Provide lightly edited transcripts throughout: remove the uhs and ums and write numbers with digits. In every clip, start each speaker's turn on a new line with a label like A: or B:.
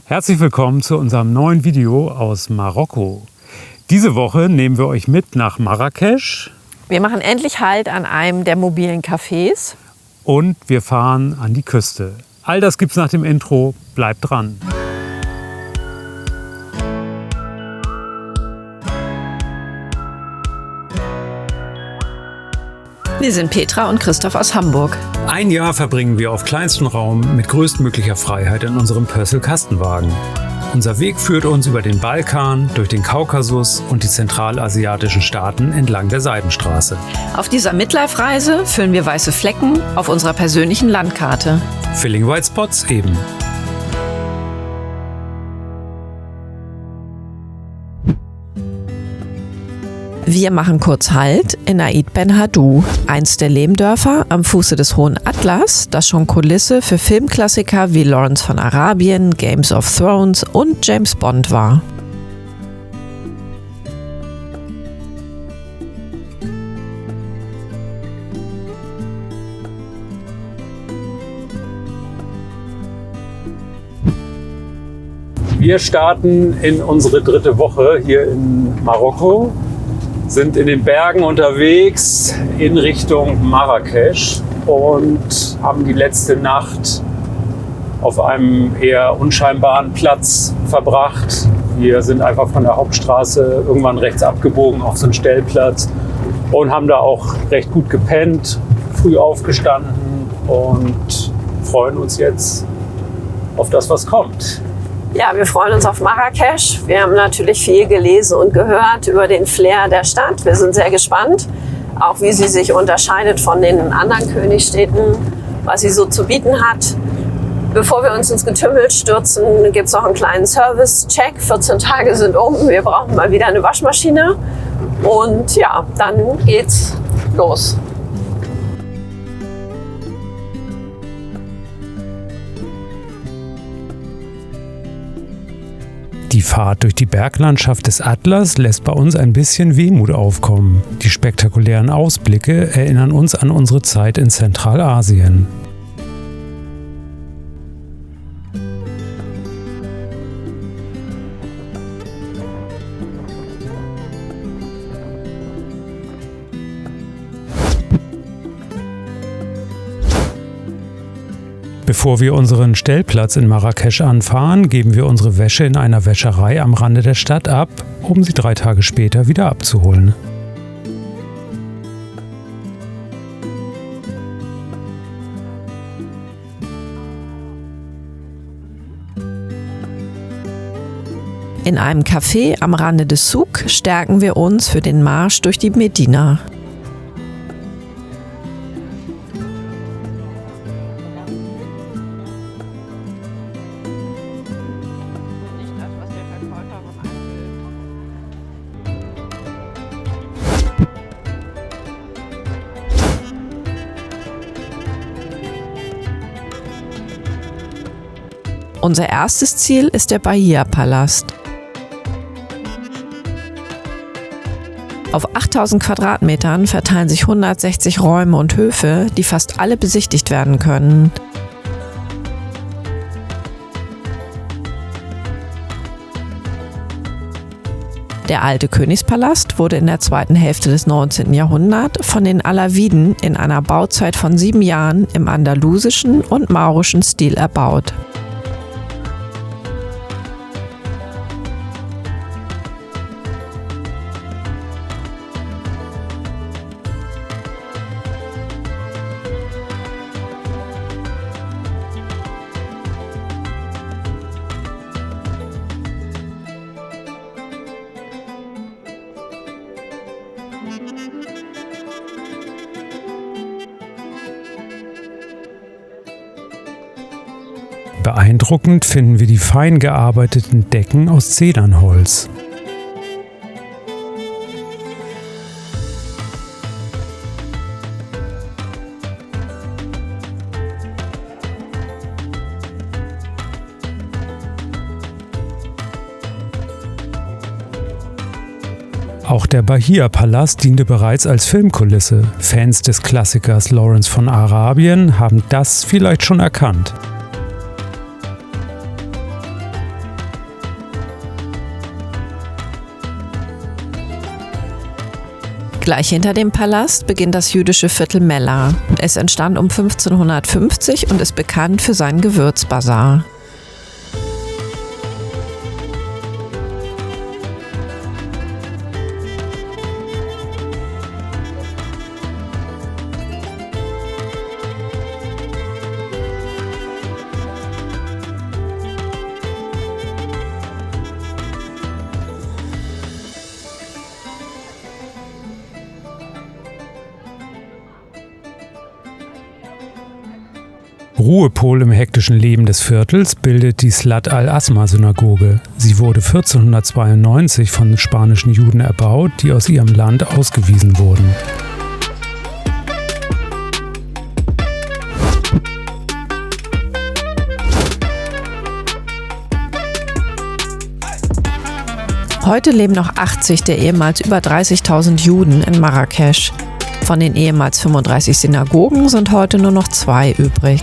A: Herzlich willkommen zu unserem neuen Video aus Marokko. Diese Woche nehmen wir euch mit nach Marrakesch.
B: Wir machen endlich Halt an einem der mobilen Cafés.
A: Und wir fahren an die Küste. All das gibt's nach dem Intro. Bleibt dran.
B: Wir sind Petra und Christoph aus Hamburg.
A: Ein Jahr verbringen wir auf kleinstem Raum mit größtmöglicher Freiheit in unserem Pörsl-Kastenwagen. Unser Weg führt uns über den Balkan, durch den Kaukasus und die zentralasiatischen Staaten entlang der Seidenstraße.
B: Auf dieser Midlife-Reise füllen wir weiße Flecken auf unserer persönlichen Landkarte.
A: Filling White Spots eben.
B: Wir machen kurz Halt in Aït Ben Haddou, eins der Lehmdörfer am Fuße des Hohen Atlas, das schon Kulisse für Filmklassiker wie Lawrence von Arabien, Games of Thrones und James Bond war.
A: Wir starten in unsere dritte Woche hier in Marokko. Sind in den Bergen unterwegs in Richtung Marrakesch und haben die letzte Nacht auf einem eher unscheinbaren Platz verbracht. Wir sind einfach von der Hauptstraße irgendwann rechts abgebogen auf so einen Stellplatz und haben da auch recht gut gepennt, früh aufgestanden und freuen uns jetzt auf das, was kommt.
C: Ja, wir freuen uns auf Marrakesch. Wir haben natürlich viel gelesen und gehört über den Flair der Stadt. Wir sind sehr gespannt, auch wie sie sich unterscheidet von den anderen Königstädten, was sie so zu bieten hat. Bevor wir uns ins Getümmel stürzen, gibt es noch einen kleinen Service-Check. 14 Tage sind um. Wir brauchen mal wieder eine Waschmaschine. Und ja, dann geht's los.
A: Die Fahrt durch die Berglandschaft des Atlas lässt bei uns ein bisschen Wehmut aufkommen. Die spektakulären Ausblicke erinnern uns an unsere Zeit in Zentralasien. Bevor wir unseren Stellplatz in Marrakesch anfahren, geben wir unsere Wäsche in einer Wäscherei am Rande der Stadt ab, um sie 3 Tage später wieder abzuholen.
B: In einem Café am Rande des Souk stärken wir uns für den Marsch durch die Medina. Unser erstes Ziel ist der Bahia-Palast. Auf 8000 Quadratmetern verteilen sich 160 Räume und Höfe, die fast alle besichtigt werden können. Der alte Königspalast wurde in der zweiten Hälfte des 19. Jahrhunderts von den Alawiden in einer Bauzeit von 7 Jahren im andalusischen und maurischen Stil erbaut.
A: Beeindruckend finden wir die fein gearbeiteten Decken aus Zedernholz. Auch der Bahia-Palast diente bereits als Filmkulisse. Fans des Klassikers Lawrence von Arabien haben das vielleicht schon erkannt.
B: Gleich hinter dem Palast beginnt das jüdische Viertel Mella. Es entstand um 1550 und ist bekannt für seinen Gewürzbazar.
D: Ruhepol im hektischen Leben des Viertels bildet die Slat al-Asma-Synagoge. Sie wurde 1492 von spanischen Juden erbaut, die aus ihrem Land ausgewiesen wurden.
B: Heute leben noch 80 der ehemals über 30.000 Juden in Marrakesch. Von den ehemals 35 Synagogen sind heute nur noch 2 übrig.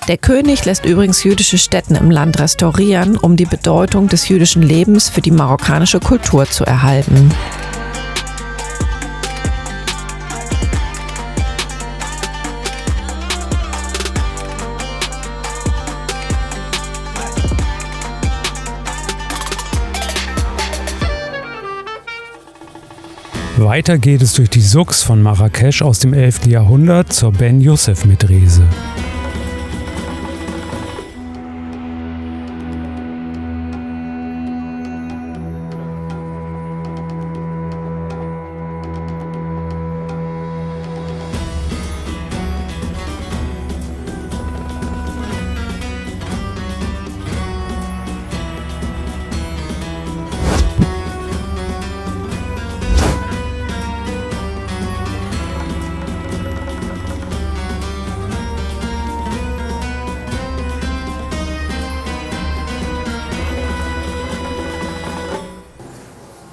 B: Der König lässt übrigens jüdische Stätten im Land restaurieren, um die Bedeutung des jüdischen Lebens für die marokkanische Kultur zu erhalten.
D: Weiter geht es durch die Souks von Marrakesch aus dem 11. Jahrhundert zur Ben Youssef Medrese.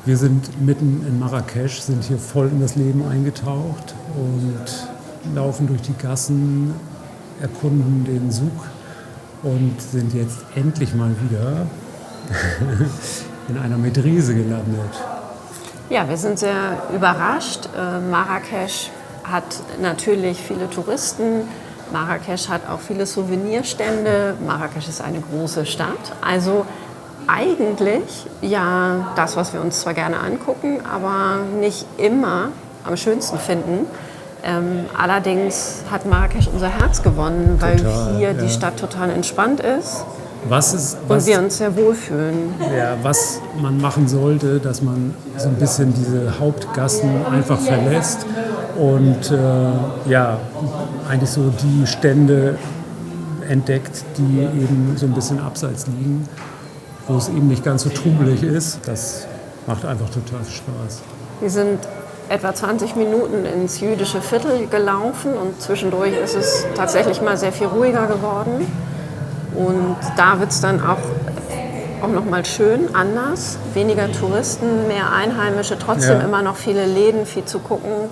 A: Wir sind mitten in Marrakesch, sind hier voll in das Leben eingetaucht und laufen durch die Gassen, erkunden den Souk und sind jetzt endlich mal wieder in einer Medrese gelandet.
C: Ja, wir sind sehr überrascht. Marrakesch hat natürlich viele Touristen. Marrakesch hat auch viele Souvenirstände. Marrakesch ist eine große Stadt. Also eigentlich ja das, was wir uns zwar gerne angucken, aber nicht immer am schönsten finden. Allerdings hat Marrakesch unser Herz gewonnen, weil hier die Stadt total entspannt ist. Und wir uns sehr wohlfühlen.
A: Ja, was man machen sollte, dass man so ein bisschen diese Hauptgassen einfach verlässt und eigentlich so die Stände entdeckt, die eben so ein bisschen abseits liegen, wo es eben nicht ganz so trubelig ist. Das macht einfach total Spaß.
C: Wir sind etwa 20 Minuten ins jüdische Viertel gelaufen und zwischendurch ist es tatsächlich mal sehr viel ruhiger geworden. Und da wird es dann auch noch mal schön anders. Weniger Touristen, mehr Einheimische, trotzdem immer noch viele Läden, viel zu gucken.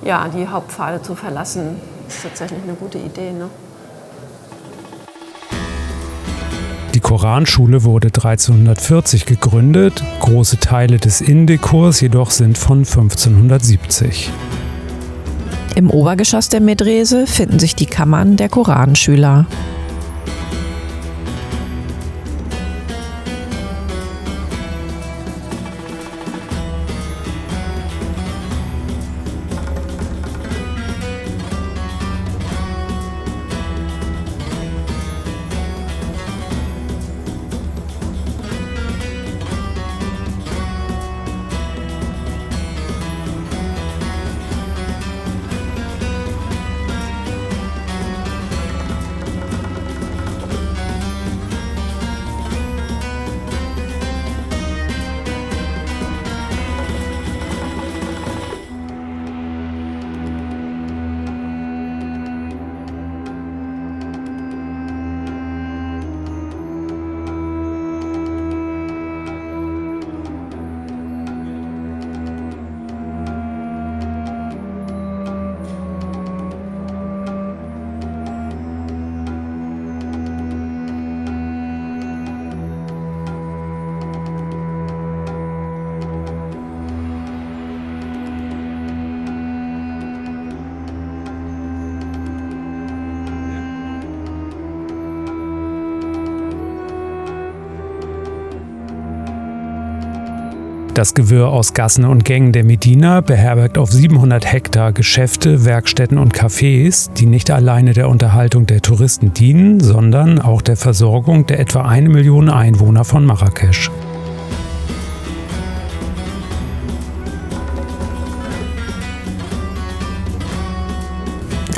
C: Ja, die Hauptpfade zu verlassen, ist tatsächlich eine gute Idee, ne?
D: Die Koranschule wurde 1340 gegründet, große Teile des Innendekors jedoch sind von 1570.
B: Im Obergeschoss der Medrese finden sich die Kammern der Koranschüler.
D: Das Gewirr aus Gassen und Gängen der Medina beherbergt auf 700 Hektar Geschäfte, Werkstätten und Cafés, die nicht alleine der Unterhaltung der Touristen dienen, sondern auch der Versorgung der etwa 1 Million Einwohner von Marrakesch.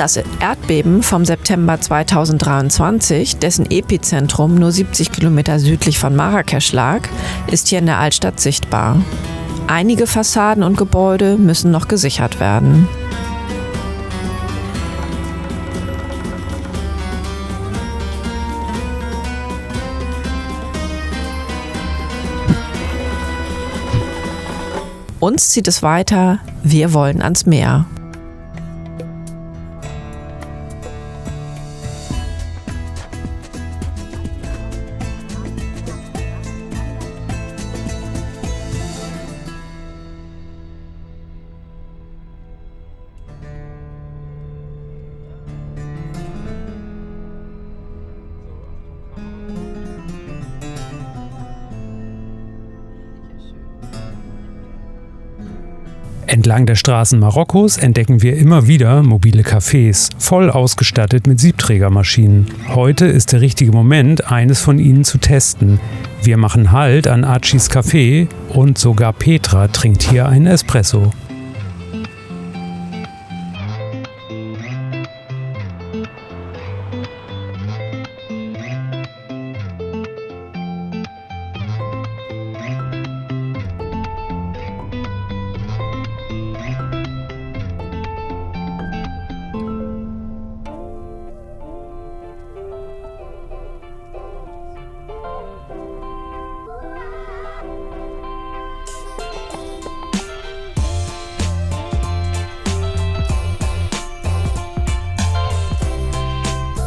B: Das Erdbeben vom September 2023, dessen Epizentrum nur 70 Kilometer südlich von Marrakesch lag, ist hier in der Altstadt sichtbar. Einige Fassaden und Gebäude müssen noch gesichert werden. Uns zieht es weiter, wir wollen ans Meer.
D: Entlang der Straßen Marokkos entdecken wir immer wieder mobile Cafés, voll ausgestattet mit Siebträgermaschinen. Heute ist der richtige Moment, eines von ihnen zu testen. Wir machen Halt an Archis Café und sogar Petra trinkt hier einen Espresso.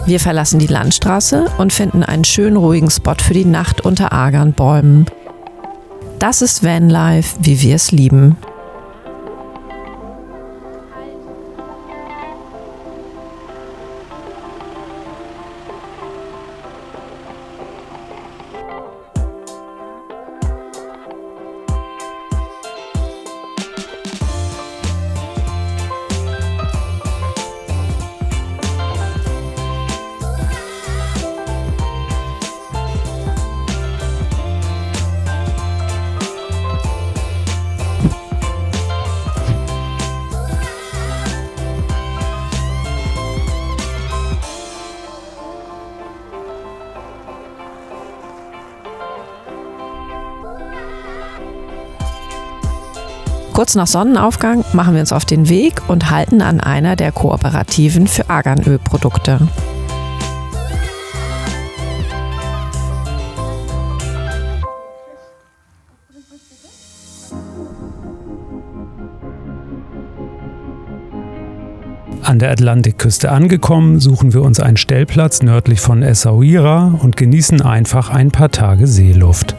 B: Wir verlassen die Landstraße und finden einen schönen ruhigen Spot für die Nacht unter Arganbäumen. Das ist Vanlife, wie wir es lieben. Kurz nach Sonnenaufgang machen wir uns auf den Weg und halten an einer der Kooperativen für Arganölprodukte.
D: An der Atlantikküste angekommen, suchen wir uns einen Stellplatz nördlich von Essaouira und genießen einfach ein paar Tage Seeluft.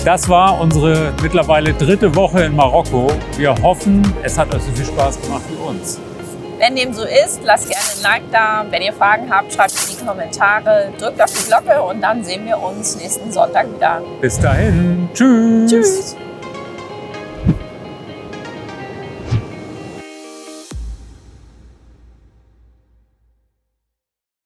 A: Das war unsere mittlerweile 3. Woche in Marokko. Wir hoffen, es hat euch so viel Spaß gemacht wie uns.
C: Wenn dem so ist, lasst gerne ein Like da. Wenn ihr Fragen habt, schreibt es in die Kommentare. Drückt auf die Glocke und dann sehen wir uns nächsten Sonntag wieder.
A: Bis dahin. Tschüss.
C: Tschüss.